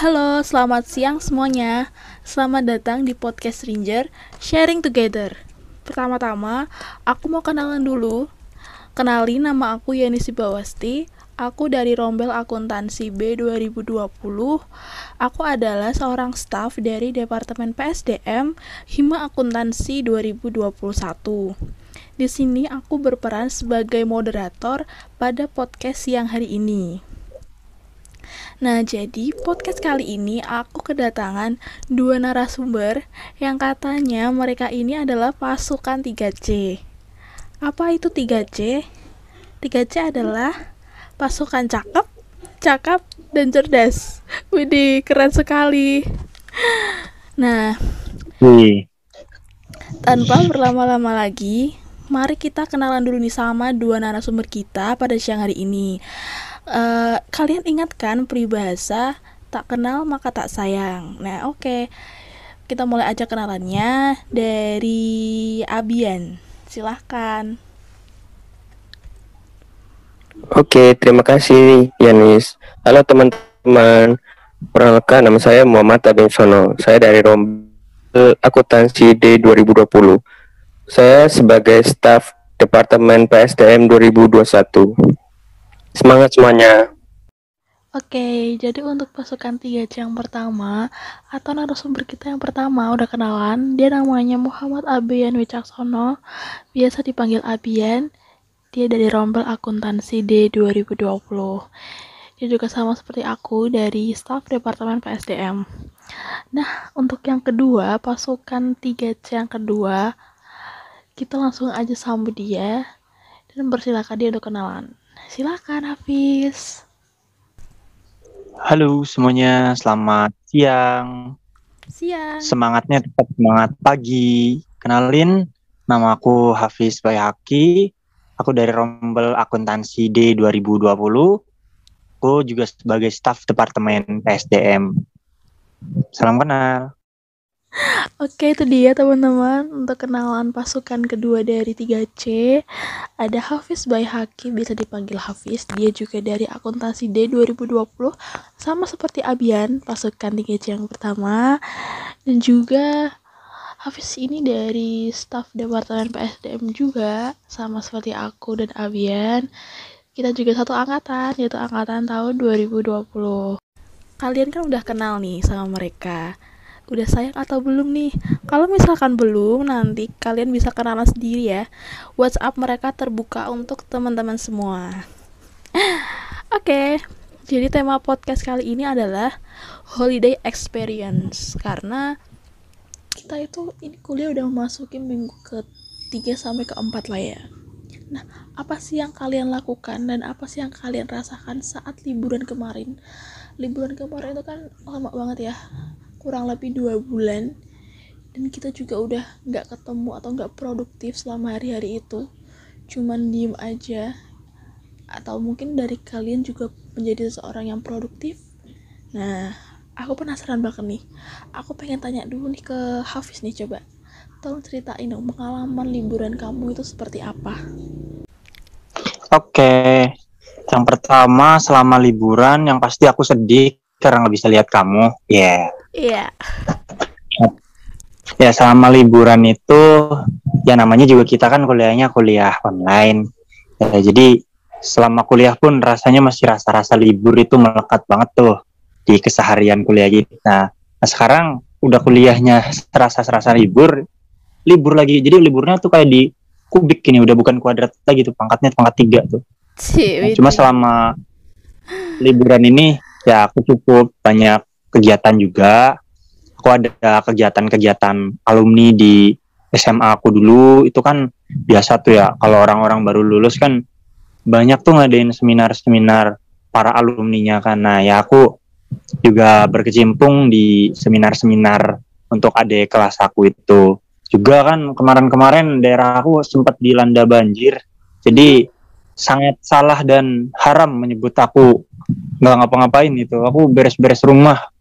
Halo, selamat siang semuanya. Selamat datang di podcast Ranger Sharing Together. Pertama-tama, aku mau kenalan dulu. Kenalin, nama aku Yani Sibawasti. Aku dari Rombel Akuntansi B 2020. Aku adalah seorang staf dari Departemen PSDM Hima Akuntansi 2021. Di sini aku berperan sebagai moderator pada podcast siang hari ini. Nah, jadi podcast kali ini aku kedatangan dua narasumber yang katanya mereka ini adalah pasukan 3C. Apa itu 3C? 3C adalah pasukan cakep, cakap, dan cerdas. Widih, keren sekali. Nah, Wih, tanpa berlama-lama lagi, mari kita kenalan dulu nih sama dua narasumber kita pada siang hari ini. Kalian ingat kan peribahasa tak kenal maka tak sayang. Nah, oke. Kita mulai aja kenalannya dari Abian. Silahkan. oke, terima kasih Yanis. Halo teman-teman, perkenalkan nama saya Muhammad Abin Sono. Saya dari Rombel Akuntansi D 2020. Saya sebagai staf Departemen PSDM 2021. Semangat semuanya. Oke, jadi untuk pasukan 3C yang pertama atau narasumber kita yang pertama udah kenalan. Dia namanya Muhammad Abian Wicaksono, biasa dipanggil Abian. Dia dari Rombel Akuntansi D 2020. Dia juga sama seperti aku dari staf Departemen PSDM. Nah, untuk yang kedua, pasukan 3C yang kedua, kita langsung aja sambut dia dan persilakan dia untuk kenalan. Silakan Hafiz. Halo semuanya, selamat siang. Siang. Semangatnya tetap semangat pagi. Kenalin, nama aku Hafiz Bayhaki. Aku dari Rombel Akuntansi D 2020. Aku juga sebagai staf Departemen PSDM. Salam kenal. Oke, itu dia teman-teman untuk kenalan pasukan kedua dari 3C. Ada Hafiz Bayhaki, bisa dipanggil Hafiz. Dia juga dari Akuntansi D 2020, sama seperti Abian, pasukan 3C yang pertama. Dan juga Hafiz ini dari staf Departemen PSDM juga, sama seperti aku dan Abian. Kita juga satu angkatan, yaitu angkatan tahun 2020. Kalian kan udah kenal nih sama mereka. Udah sayang atau belum nih? Kalau misalkan belum, nanti kalian bisa kenalan sendiri ya. WhatsApp mereka terbuka untuk teman-teman semua. Oke, jadi tema podcast kali ini adalah holiday experience. Karena kita itu ini kuliah udah memasuki minggu ke-3 sampai ke-4 lah ya. Nah, apa sih yang kalian lakukan dan apa sih yang kalian rasakan saat liburan kemarin? Liburan kemarin itu kan lama banget ya, kurang lebih 2 bulan, dan kita juga udah gak ketemu atau gak produktif selama hari-hari itu, cuman diem aja. Atau mungkin dari kalian juga menjadi seseorang yang produktif. Nah, aku penasaran banget nih, aku pengen tanya dulu nih ke Hafiz nih, coba tolong ceritain dong pengalaman liburan kamu itu seperti apa. Oke, yang pertama selama liburan yang pasti aku sedih karena nggak bisa lihat kamu. Iya. Ya selama liburan itu, ya namanya juga kita kan kuliahnya kuliah online. Ya, jadi selama kuliah pun rasanya masih rasa-rasa libur itu melekat banget tuh di keseharian kuliah kita. Nah sekarang udah kuliahnya serasa libur lagi. Jadi liburnya tuh kayak di kubik gini, udah bukan kuadrat lagi tuh, pangkatnya pangkat 3 tuh. Nah, cuma selama liburan ini ya aku cukup banyak kegiatan juga. Aku ada kegiatan-kegiatan alumni di SMA aku dulu. Itu kan biasa tuh ya, kalau orang-orang baru lulus kan banyak tuh ngadain seminar-seminar para alumninya kan. Nah ya aku juga berkecimpung di seminar-seminar untuk adik kelas aku itu. Juga kan kemarin-kemarin daerah aku sempat dilanda banjir. Jadi sangat salah dan haram menyebut aku nggak ngapa-ngapain itu. Aku beres-beres rumah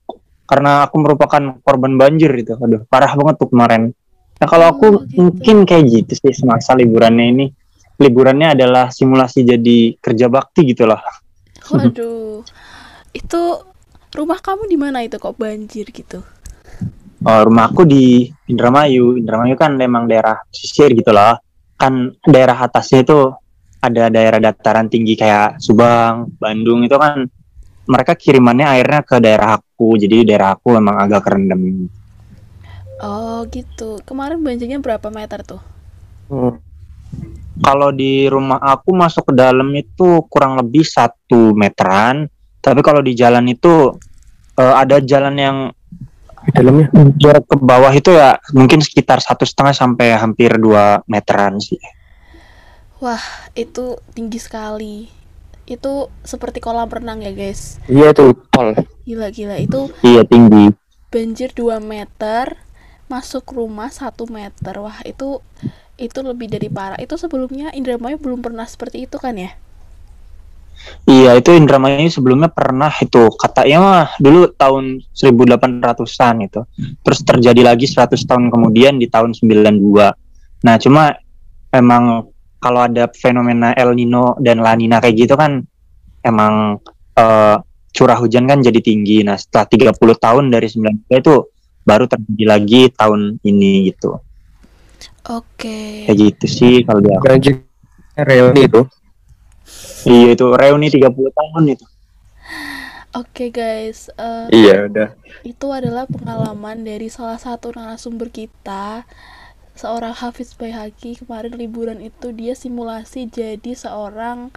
karena aku merupakan korban banjir itu. Aduh, parah banget tuh kemarin. Nah kalau aku gitu. mungkin kayak gitu sih semasa liburannya ini. Liburannya adalah simulasi jadi kerja bakti gitu loh. Waduh, itu Rumah kamu di mana itu kok banjir gitu? Rumahku di Indramayu. Indramayu kan memang daerah pesisir gitu loh. Kan daerah atasnya itu ada daerah dataran tinggi kayak Subang, Bandung itu kan mereka kirimannya airnya ke daerah aku. Jadi daerah aku memang agak kerendam. Oh gitu. Kemarin banjirnya berapa meter tuh? Hmm. Kalau di rumah aku masuk ke dalam itu kurang lebih 1 meteran. Tapi kalau di jalan itu ada jalan yang Di dalamnya. jarak ke bawah itu ya mungkin sekitar 1,5 sampai hampir 2 meteran sih. Wah, itu tinggi sekali. Itu seperti kolam renang ya, guys. Iya tuh tol. Gila-gila, itu Iya tinggi. banjir 2 meter, masuk rumah 1 meter. Wah, itu lebih dari parah. Itu sebelumnya Indramayu belum pernah seperti itu kan ya? Iya itu Indramayu sebelumnya pernah itu katanya mah dulu tahun 1800-an itu. Terus terjadi lagi 100 tahun kemudian di tahun 92. Nah cuma emang kalau ada fenomena El Nino dan La Nina kayak gitu kan emang eh, curah hujan kan jadi tinggi. Nah setelah 30 tahun dari 92 itu baru terjadi lagi tahun ini gitu. Oke. Kayak gitu sih kalau dia. Banjir reuni itu. Iya itu reuni 30 tahun itu. Oke, guys. Iya udah. Itu adalah pengalaman dari salah satu narasumber kita, seorang Hafiz Baihaqi. Kemarin liburan itu dia simulasi jadi seorang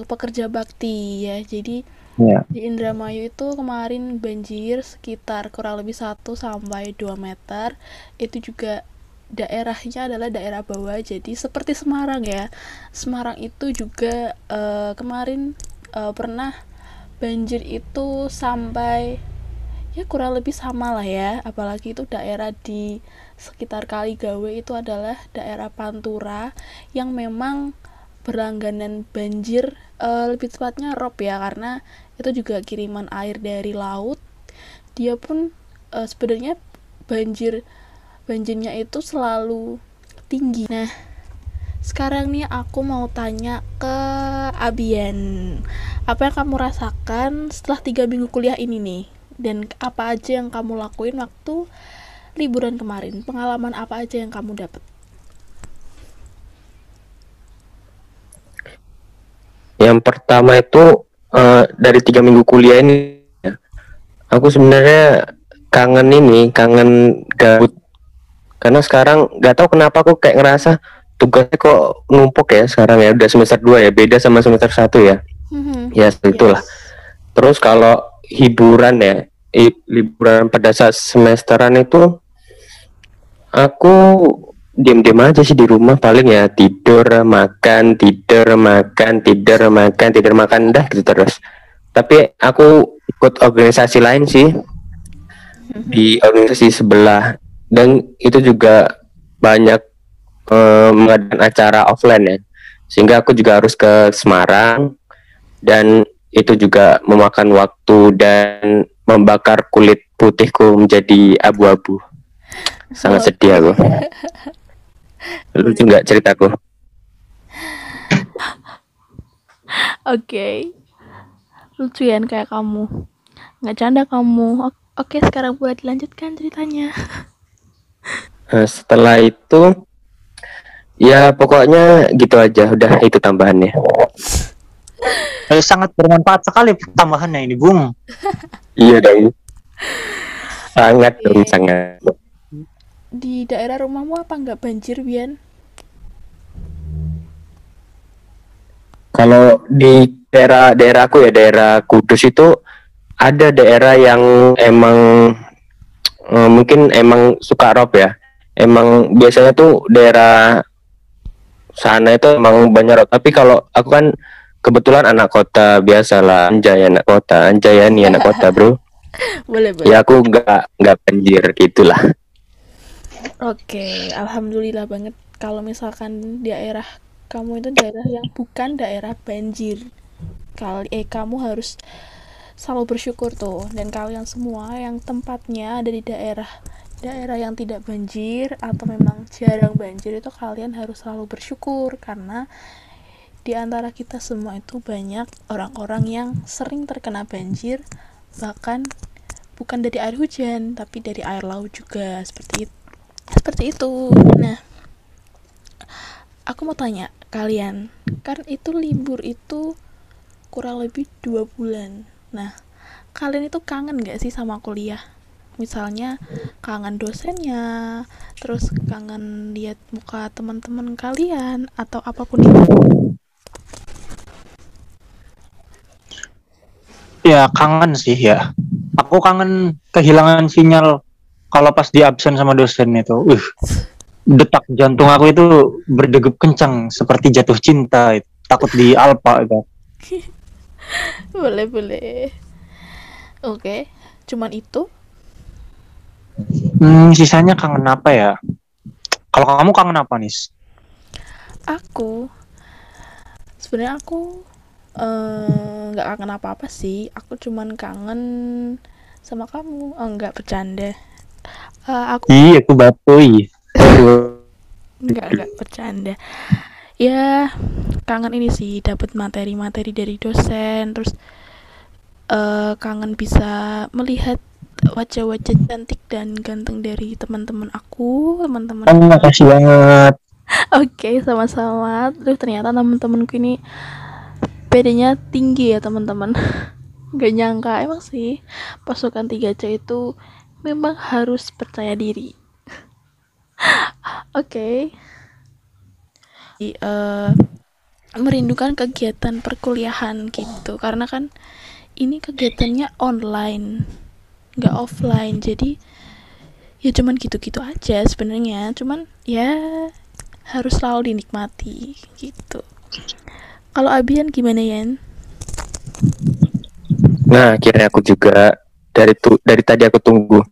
pekerja bakti ya. Jadi Ya. di Indramayu itu kemarin banjir sekitar kurang lebih 1 sampai 2 meter. Itu juga daerahnya adalah daerah bawah, jadi seperti Semarang ya. Semarang itu juga kemarin pernah banjir itu sampai ya kurang lebih sama lah ya, apalagi itu daerah di sekitar Kaligawe itu adalah daerah Pantura yang memang berlangganan banjir, lebih tepatnya rob ya, karena itu juga kiriman air dari laut. Dia pun sebenarnya banjirnya itu selalu tinggi. Nah, sekarang nih aku mau tanya ke Abian, apa yang kamu rasakan setelah 3 minggu kuliah ini nih, dan apa aja yang kamu lakuin waktu liburan kemarin, pengalaman apa aja yang kamu dapat? Yang pertama itu dari 3 minggu kuliah ini, aku sebenarnya kangen gabut. Karena sekarang nggak tahu kenapa aku kayak ngerasa tugasnya kok numpuk ya sekarang ya. Udah semester 2 ya, beda sama semester 1 ya. Ya itulah. Yes. Terus kalau hiburan ya, liburan pada saat semesteran itu aku diam-diam aja sih di rumah, paling ya tidur, makan, tidur, makan, tidur, makan, tidur, makan, dah gitu terus. Tapi aku ikut organisasi lain sih, di organisasi sebelah, dan itu juga banyak mengadakan acara offline ya, sehingga aku juga harus ke Semarang, dan itu juga memakan waktu dan membakar kulit putihku menjadi abu-abu. Sangat sedih aku. Lucu nggak ceritaku? Oke. Lucu ya kayak kamu. Nggak canda kamu. Oke, sekarang buat dilanjutkan ceritanya. Nah, setelah itu ya pokoknya gitu aja, udah itu tambahannya. Sangat bermanfaat sekali tambahannya ini, Bung. Iya dong. Sangat Oke. dong, sangat. Di daerah rumahmu apa nggak banjir, Bian? Kalau di daerah aku ya, daerah Kudus itu ada daerah yang emang mungkin emang suka rob ya. Emang biasanya tuh daerah sana itu emang banyak rob. Tapi kalau aku kan kebetulan anak kota, biasalah, anjay anak kota, anjayani anak kota bro. Boleh. Ya aku nggak banjir gitulah. Oke, alhamdulillah banget kalau misalkan daerah kamu itu daerah yang bukan daerah banjir. Kamu harus selalu bersyukur tuh, dan kalian semua yang tempatnya ada di daerah yang tidak banjir atau memang jarang banjir itu kalian harus selalu bersyukur, karena di antara kita semua itu banyak orang-orang yang sering terkena banjir Bahkan bukan dari air hujan, tapi dari air laut juga, seperti itu. Nah, aku mau tanya kalian, kan itu libur itu kurang lebih 2 bulan. Nah, kalian itu kangen gak sih sama kuliah? Misalnya kangen dosennya, terus kangen lihat muka teman-teman kalian, atau apapun itu. Ya kangen sih ya. Aku kangen kehilangan sinyal kalau pas di absen sama dosen itu. Detak jantung aku itu berdegup kencang seperti jatuh cinta. Takut di alpa itu. Boleh, boleh. Oke, cuman itu. Sisanya kangen apa ya? Kalau kamu kangen apa nih? Aku sebenarnya aku nggak kangen apa-apa sih. Aku cuman kangen sama kamu. Oh, nggak, bercanda. Aku Iya, aku batoy. nggak bercanda. Ya, kangen ini sih, dapat materi-materi dari dosen, terus kangen bisa melihat wajah-wajah cantik dan ganteng dari teman-teman aku, teman-teman. Makasih banget. Oke, sama-sama. Terus ternyata teman-temanku ini PD-nya tinggi ya, teman-teman. Gak nyangka emang sih, pasukan 3C itu memang harus percaya diri. Oke. Merindukan kegiatan perkuliahan gitu, karena kan ini kegiatannya online, nggak offline, jadi ya cuman gitu-gitu aja sebenarnya, cuman ya harus selalu dinikmati gitu. Kalau Abian gimana, Yan? Nah, akhirnya aku juga dari tadi aku tunggu.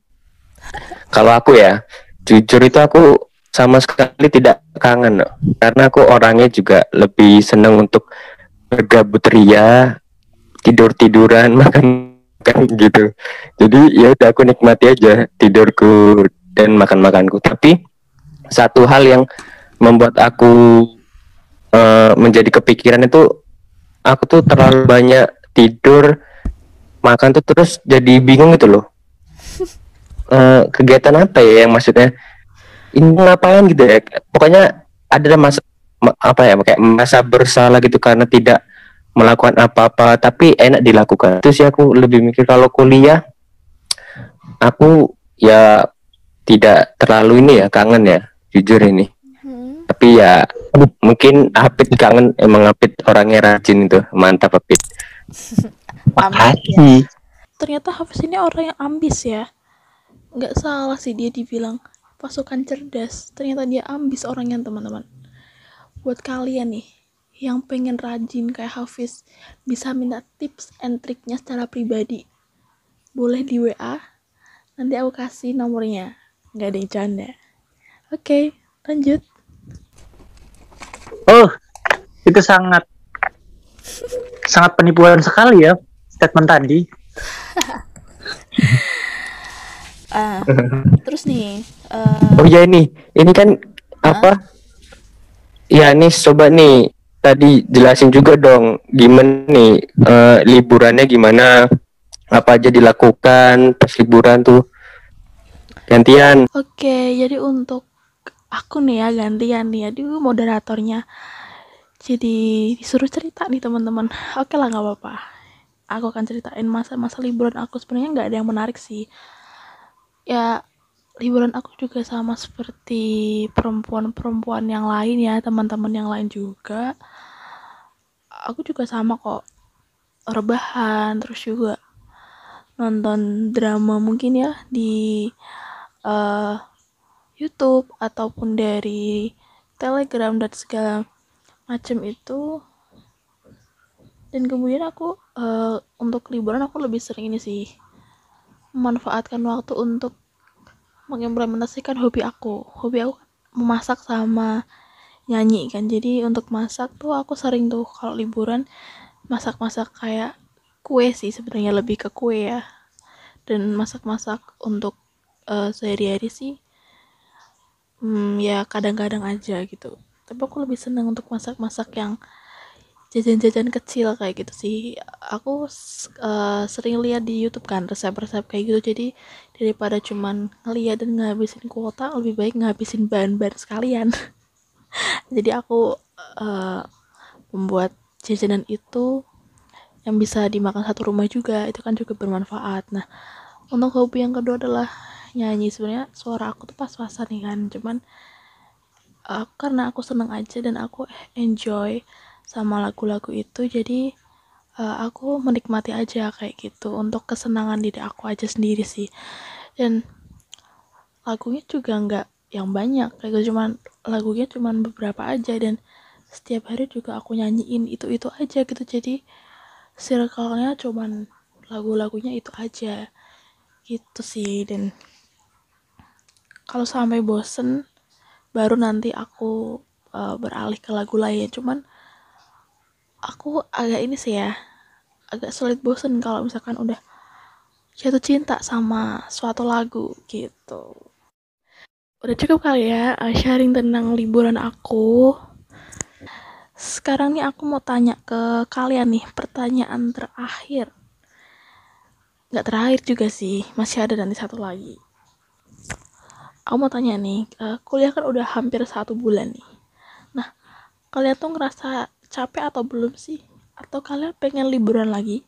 Kalau aku ya, jujur itu aku sama sekali tidak kangen, no. Karena aku orangnya juga lebih seneng untuk bergabut ria, tidur-tiduran, makan gitu. Jadi ya udah aku nikmati aja tidurku dan makan-makanku. Tapi satu hal yang membuat aku menjadi kepikiran itu, aku tuh terlalu banyak tidur, makan tuh terus jadi bingung gitu loh. Kegiatan apa ya yang maksudnya ini ngapain gitu ya, pokoknya ada masa apa ya, kayak masa bersalah gitu karena tidak melakukan apa-apa tapi enak dilakukan. Itu sih aku lebih mikir. Kalau kuliah aku ya tidak terlalu ini ya, kangen ya jujur ini. Tapi ya mungkin Hafid kangen, emang Hafid orangnya rajin itu, mantap Hafid. Makasih. Ternyata Hafiz ini orang yang ambis ya. Nggak salah sih dia dibilang pasukan cerdas. Ternyata dia ambis orangnya, teman-teman. Buat kalian nih yang pengen rajin kayak Hafiz, bisa minta tips and triknya secara pribadi, boleh di WA, nanti aku kasih nomornya. Nggak ada yang canda. Oke, lanjut. Oh, itu sangat sangat penipuan sekali ya statement tadi. Terus nih, Oh ya, ini kan apa ya nih, coba nih tadi jelasin juga dong gimana nih, liburannya gimana, apa aja dilakukan pas liburan tuh, gantian. oke, jadi untuk aku nih ya, gantian nih ya, moderatornya. Jadi disuruh cerita nih, teman-teman. Oke lah, nggak apa-apa. Aku akan ceritain masa-masa liburan aku. Sebenarnya nggak ada yang menarik sih. Ya, liburan aku juga sama seperti perempuan-perempuan yang lain ya, teman-teman yang lain juga. Aku juga sama kok, rebahan, terus juga nonton drama mungkin ya di YouTube ataupun dari Telegram dan segala macam itu. Dan kemudian aku untuk liburan aku lebih sering ini sih, memanfaatkan waktu untuk mengimplementasikan hobi aku. Hobi aku memasak sama nyanyi kan. Jadi untuk masak tuh aku sering tuh kalau liburan masak-masak kayak kue sih, sebenarnya lebih ke kue ya. Dan masak-masak untuk sehari-hari sih ya kadang-kadang aja gitu. Tapi aku lebih seneng untuk masak-masak yang jajan-jajan kecil kayak gitu sih. Aku sering lihat di YouTube kan resep-resep kayak gitu. Jadi daripada cuman ngeliat dan ngabisin kuota, lebih baik ngabisin bahan-bahan sekalian. Jadi aku eh, membuat jajanan itu yang bisa dimakan satu rumah juga. Itu kan juga bermanfaat. Nah, untuk hobi yang kedua adalah nyanyi. Sebenarnya suara aku tuh pas-pasan nih kan. Cuman karena aku seneng aja dan aku enjoy sama lagu-lagu itu, jadi aku menikmati aja kayak gitu untuk kesenangan diri aku aja sendiri sih. Dan lagunya juga nggak yang banyak kayak gitu, cuman lagunya cuman beberapa aja, dan setiap hari juga aku nyanyiin itu aja gitu. Jadi circle-nya cuman lagu-lagunya itu aja gitu sih. Dan kalau sampai bosen baru nanti aku beralih ke lagu lain. Cuman aku agak ini sih ya, agak sulit bosen kalau misalkan udah jatuh cinta sama suatu lagu gitu. Udah cukup kali ya sharing tentang liburan aku. Sekarang nih aku mau tanya ke kalian nih, pertanyaan terakhir. Nggak terakhir juga sih, masih ada nanti satu lagi. Aku mau tanya nih, kuliah kan udah hampir 1 bulan nih. Nah, kalian tuh ngerasa capek atau belum sih? Atau kalian pengen liburan lagi?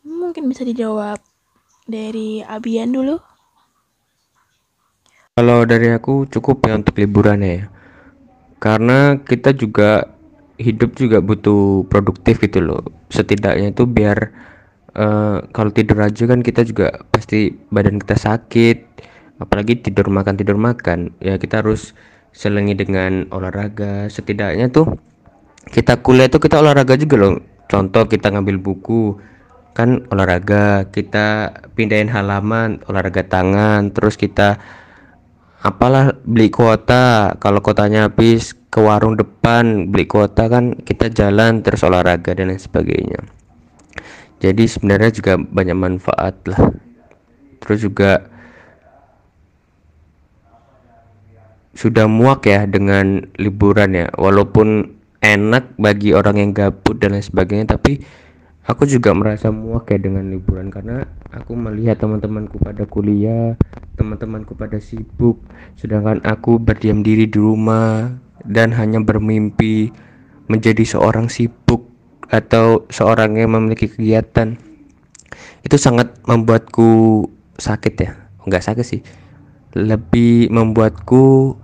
Mungkin bisa dijawab dari Abian dulu. Kalau dari aku cukup ya untuk liburan ya. Karena kita juga hidup juga butuh produktif gitu loh. Setidaknya itu biar kalau tidur aja kan kita juga pasti badan kita sakit. Apalagi tidur makan. Ya kita harus selingi dengan olahraga. Setidaknya tuh kita kuliah tuh kita olahraga juga loh. Contoh kita ngambil buku kan olahraga, kita pindahin halaman olahraga tangan, terus kita apalah beli kuota, kalau kuotanya habis ke warung depan beli kuota kan kita jalan terus olahraga dan lain sebagainya. Jadi sebenarnya juga banyak manfaat lah. Terus juga sudah muak ya dengan liburan ya, walaupun enak bagi orang yang gabut dan lain sebagainya, tapi aku juga merasa muak ya dengan liburan karena aku melihat teman-temanku pada kuliah, teman-temanku pada sibuk, sedangkan aku berdiam diri di rumah dan hanya bermimpi menjadi seorang sibuk atau seorang yang memiliki kegiatan. Itu sangat membuatku sakit ya, enggak sakit sih, lebih membuatku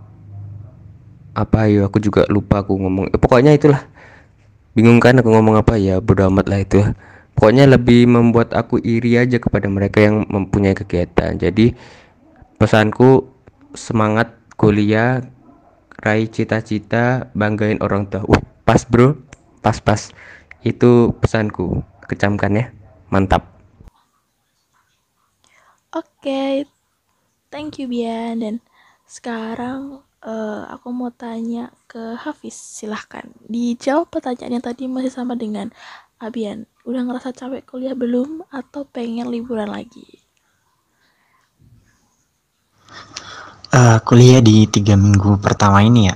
apa ya, aku juga lupa aku ngomong, pokoknya itulah, bingung kan aku ngomong apa ya, bodo amat lah itu. Pokoknya lebih membuat aku iri aja kepada mereka yang mempunyai kegiatan. Jadi pesanku, semangat kuliah, raih cita-cita, banggain orang tua. Pas bro, pas itu pesanku, kecamkan ya, mantap. Oke, thank you Bian. Dan sekarang aku mau tanya ke Hafiz, silahkan dijawab pertanyaan yang tadi masih sama dengan Abian. Udah ngerasa capek kuliah belum atau pengen liburan lagi? Kuliah di 3 minggu pertama ini ya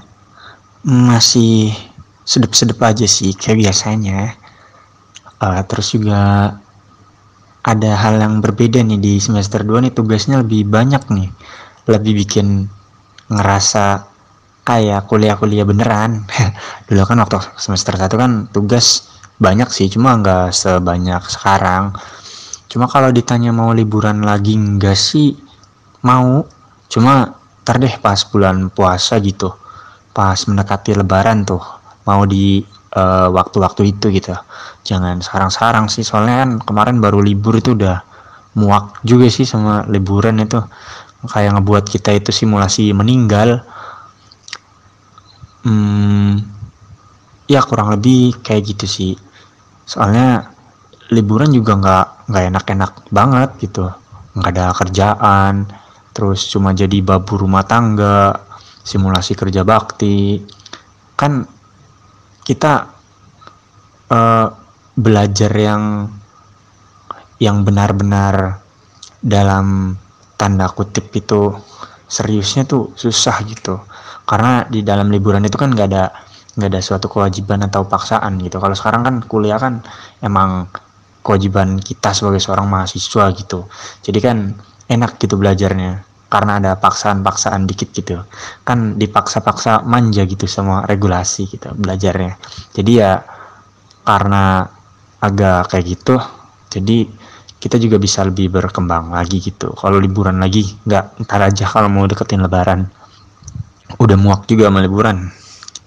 masih sedep-sedep aja sih kayak biasanya. Terus juga ada hal yang berbeda nih di semester 2 nih, tugasnya lebih banyak nih, lebih bikin ngerasa kayak kuliah-kuliah beneran. Dulu kan waktu semester 1 kan tugas banyak sih, cuma nggak sebanyak sekarang. Cuma kalau ditanya mau liburan lagi enggak sih, mau, cuma ntar deh pas bulan puasa gitu, pas mendekati lebaran tuh, mau di waktu-waktu itu gitu. Jangan sekarang-sekarang sih, soalnya kan kemarin baru libur itu udah muak juga sih sama liburan itu, kayak ngebuat kita itu simulasi meninggal. Ya kurang lebih kayak gitu sih, soalnya liburan juga nggak enak-enak banget gitu, nggak ada kerjaan, terus cuma jadi babu rumah tangga, simulasi kerja bakti. Kan kita belajar yang benar-benar dalam tanda kutip itu seriusnya tuh susah gitu, karena di dalam liburan itu kan nggak ada nggak ada suatu kewajiban atau paksaan gitu. Kalau sekarang kan kuliah kan emang kewajiban kita sebagai seorang mahasiswa gitu, jadi kan enak gitu belajarnya karena ada paksaan-paksaan dikit gitu, kan dipaksa-paksa manja gitu sama regulasi gitu belajarnya. Jadi ya karena agak kayak gitu, jadi kita juga bisa lebih berkembang lagi gitu. Kalau liburan lagi nggak ntar aja, kalau mau deketin lebaran udah muak juga sama liburan.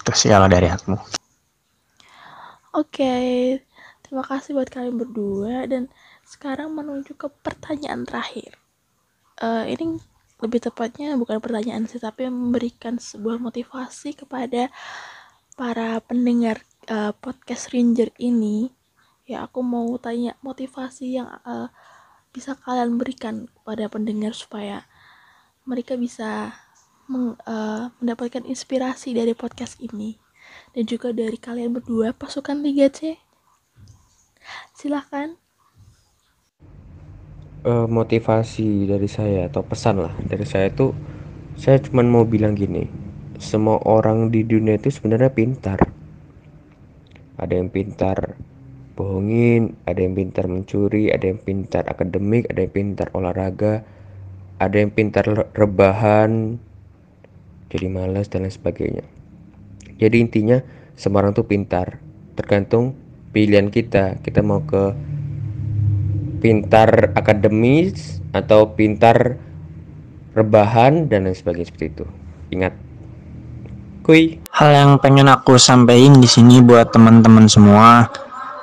Terus ya dari aku. Oke, terima kasih buat kalian berdua dan sekarang menuju ke pertanyaan terakhir. Ini lebih tepatnya bukan pertanyaan sih, tapi memberikan sebuah motivasi kepada para pendengar podcast Ranger ini. Ya, aku mau tanya motivasi yang bisa kalian berikan kepada pendengar supaya mereka bisa mendapatkan inspirasi dari podcast ini. Dan juga dari kalian berdua, pasukan 3C. Silahkan. Motivasi dari saya atau pesan lah dari saya tuh, saya cuma mau bilang gini, semua orang di dunia itu sebenarnya pintar. Ada yang pintar bohongin, ada yang pintar mencuri, ada yang pintar akademik, ada yang pintar olahraga, ada yang pintar rebahan, jadi malas dan lain sebagainya. Jadi intinya semua orang tuh pintar, tergantung pilihan kita. Kita mau ke pintar akademis atau pintar rebahan dan lain sebagainya, seperti itu. Ingat, kuy. Hal yang pengen aku sampaikan di sini buat teman-teman semua,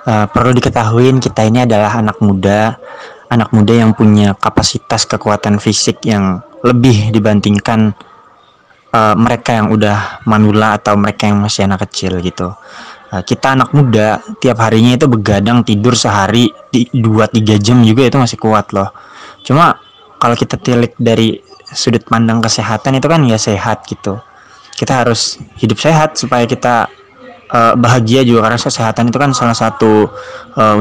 perlu diketahui kita ini adalah anak muda yang punya kapasitas kekuatan fisik yang lebih dibandingkan mereka yang udah manula atau mereka yang masih anak kecil gitu. Kita anak muda tiap harinya itu begadang tidur sehari 2-3 jam juga itu masih kuat loh. Cuma kalau kita tilik dari sudut pandang kesehatan itu kan ya sehat gitu. Kita harus hidup sehat supaya kita bahagia juga, karena kesehatan itu kan salah satu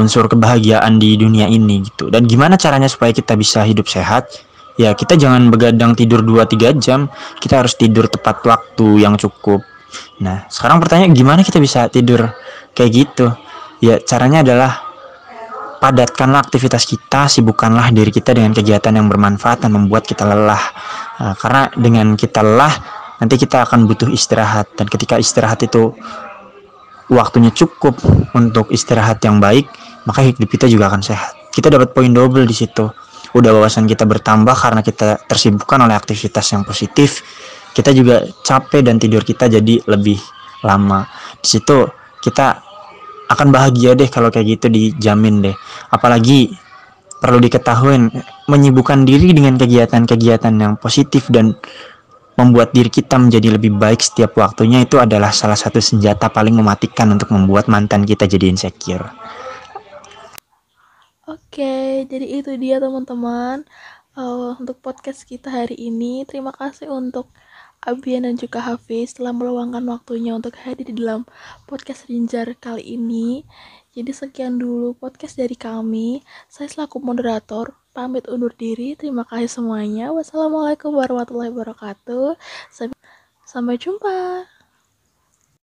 unsur kebahagiaan di dunia ini gitu. Dan gimana caranya supaya kita bisa hidup sehat? Ya kita jangan begadang tidur 2-3 jam, kita harus tidur tepat waktu yang cukup. Nah sekarang pertanyaan, gimana kita bisa tidur kayak gitu? Ya caranya adalah padatkanlah aktivitas kita, sibukkanlah diri kita dengan kegiatan yang bermanfaat dan membuat kita lelah. Karena dengan kita lelah, nanti kita akan butuh istirahat, dan ketika istirahat itu waktunya cukup untuk istirahat yang baik, maka hidup kita juga akan sehat. Kita dapat poin double di situ. Udah wawasan kita bertambah karena kita tersibukkan oleh aktivitas yang positif. Kita juga capek dan tidur kita jadi lebih lama. Di situ kita akan bahagia deh kalau kayak gitu, dijamin deh. Apalagi perlu diketahui, menyibukkan diri dengan kegiatan-kegiatan yang positif dan membuat diri kita menjadi lebih baik setiap waktunya itu adalah salah satu senjata paling mematikan untuk membuat mantan kita jadi insecure. Oke, jadi itu dia teman-teman untuk podcast kita hari ini. Terima kasih untuk Abian dan juga Hafiz telah meluangkan waktunya untuk hadir di dalam podcast Rinjar kali ini. Jadi sekian dulu podcast dari kami. Saya selaku moderator pamit undur diri. Terima kasih semuanya. Wassalamualaikum warahmatullahi wabarakatuh. Sampai jumpa.